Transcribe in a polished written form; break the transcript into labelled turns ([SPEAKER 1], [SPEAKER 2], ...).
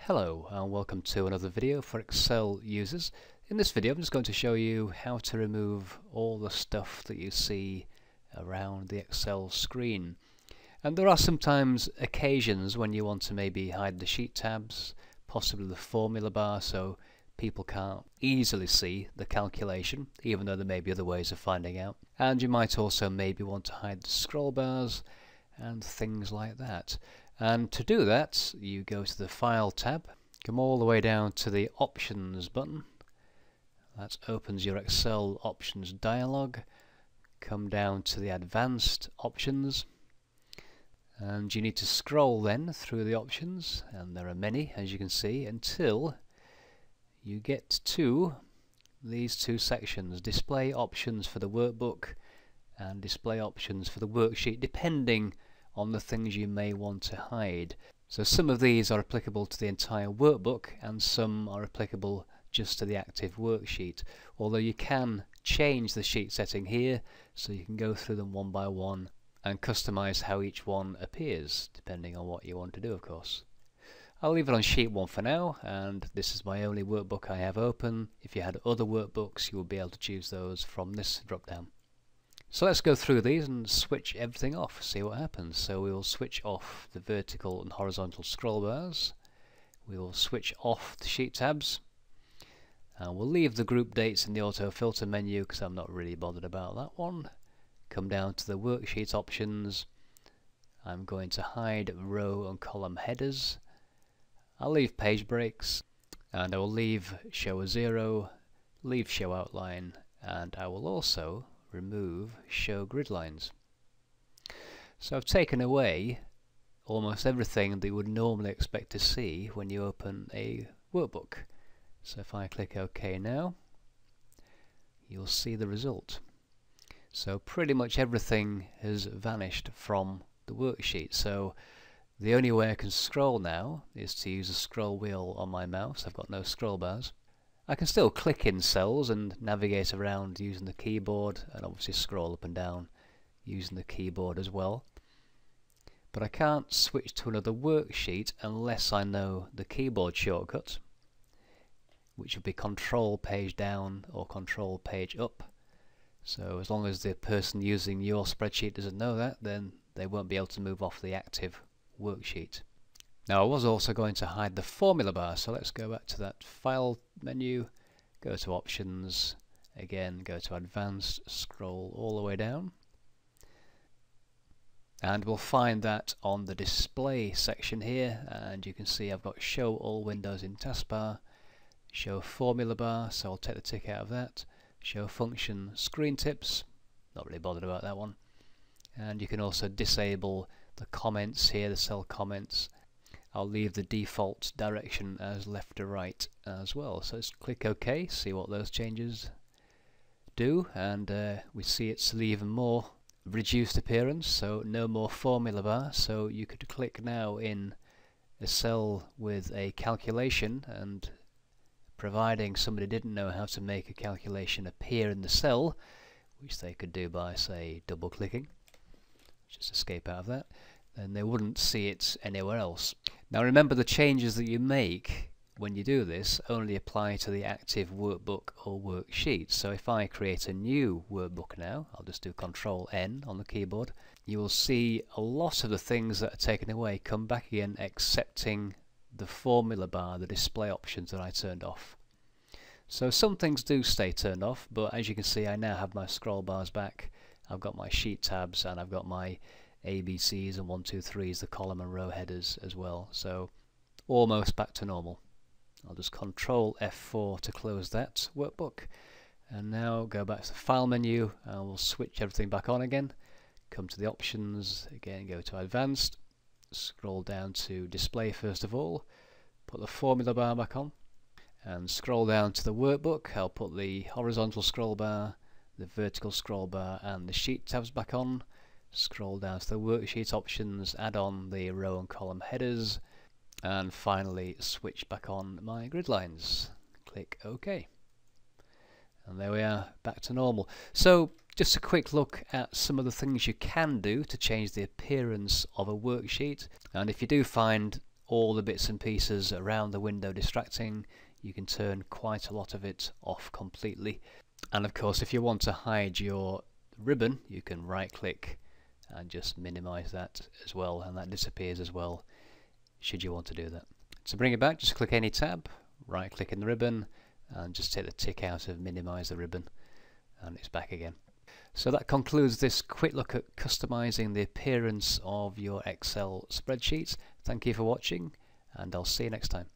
[SPEAKER 1] Hello and welcome to another video for Excel users. In this video I'm just going to show you how to remove all the stuff that you see around the Excel screen. And there are sometimes occasions when you want to maybe hide the sheet tabs, possibly the formula bar, so people can't easily see the calculation, even though there may be other ways of finding out. And you might also maybe want to hide the scroll bars and things like that. And to do that, you go to the File tab, come all the way down to the Options button. That opens your Excel Options dialog. Come down to the Advanced Options, and you need to scroll then through the options, and there are many, as you can see, until you get to these two sections: Display Options for the workbook and Display Options for the worksheet, depending on the things you may want to hide. So some of these are applicable to the entire workbook and some are applicable just to the active worksheet, although you can change the sheet setting here, so you can go through them one by one and customize how each one appears depending on what you want to do, of course. I'll leave it on sheet 1 for now, and this is my only workbook I have open. If you had other workbooks, you will be able to choose those from this drop down. So let's go through these and switch everything off, see what happens. So we will switch off the vertical and horizontal scroll bars. We will switch off the sheet tabs. And we'll leave the group dates in the auto filter menu because I'm not really bothered about that one. Come down to the worksheet options. I'm going to hide row and column headers. I'll leave page breaks, and I will leave show a zero, leave show outline, and I will also remove show grid lines. So I've taken away almost everything that you would normally expect to see when you open a workbook. So if I click OK now, you'll see the result. So pretty much everything has vanished from the worksheet. So the only way I can scroll now is to use a scroll wheel on my mouse. I've got no scroll bars. I can still click in cells and navigate around using the keyboard, and obviously scroll up and down using the keyboard as well. But I can't switch to another worksheet unless I know the keyboard shortcut, which would be Control page down or Control page up. So as long as the person using your spreadsheet doesn't know that, then they won't be able to move off the active worksheet. Now I was also going to hide the formula bar, so let's go back to that File menu, go to Options, again go to Advanced, scroll all the way down, and we'll find that on the Display section here, and you can see I've got Show All Windows in Taskbar, Show Formula Bar, so I'll take the tick out of that, Show Function Screen Tips, not really bothered about that one, and you can also disable the comments here, the cell comments. I'll leave the default direction as left to right as well. So let's click OK, see what those changes do, and we see it's even more reduced appearance, so no more formula bar. So you could click now in a cell with a calculation, and providing somebody didn't know how to make a calculation appear in the cell, which they could do by, say, double clicking, just escape out of that, then they wouldn't see it anywhere else. Now remember, the changes that you make when you do this only apply to the active workbook or worksheet. So if I create a new workbook now, I'll just do Control N on the keyboard, you will see a lot of the things that are taken away come back again, excepting the formula bar, the display options that I turned off. So some things do stay turned off, but as you can see I now have my scroll bars back, I've got my sheet tabs, and I've got my ABCs and 1, 2, 3s, the column and row headers as well. So almost back to normal. I'll just Control F4 to close that workbook, and now go back to the File menu, and we'll switch everything back on again. Come to the options, again go to Advanced, scroll down to Display first of all, put the formula bar back on, and scroll down to the workbook. I'll put the horizontal scroll bar, the vertical scroll bar and the sheet tabs back on. Scroll down to the worksheet options, add on the row and column headers, and finally switch back on my grid lines. Click OK. And there we are, back to normal. So just a quick look at some of the things you can do to change the appearance of a worksheet. And if you do find all the bits and pieces around the window distracting, you can turn quite a lot of it off completely. And of course, if you want to hide your ribbon, you can right click and just minimize that as well, and that disappears as well should you want to do that. To bring it back, just click any tab, right click in the ribbon, and just take the tick out of minimize the ribbon, and it's back again. So that concludes this quick look at customizing the appearance of your Excel spreadsheet. Thank you for watching, and I'll see you next time.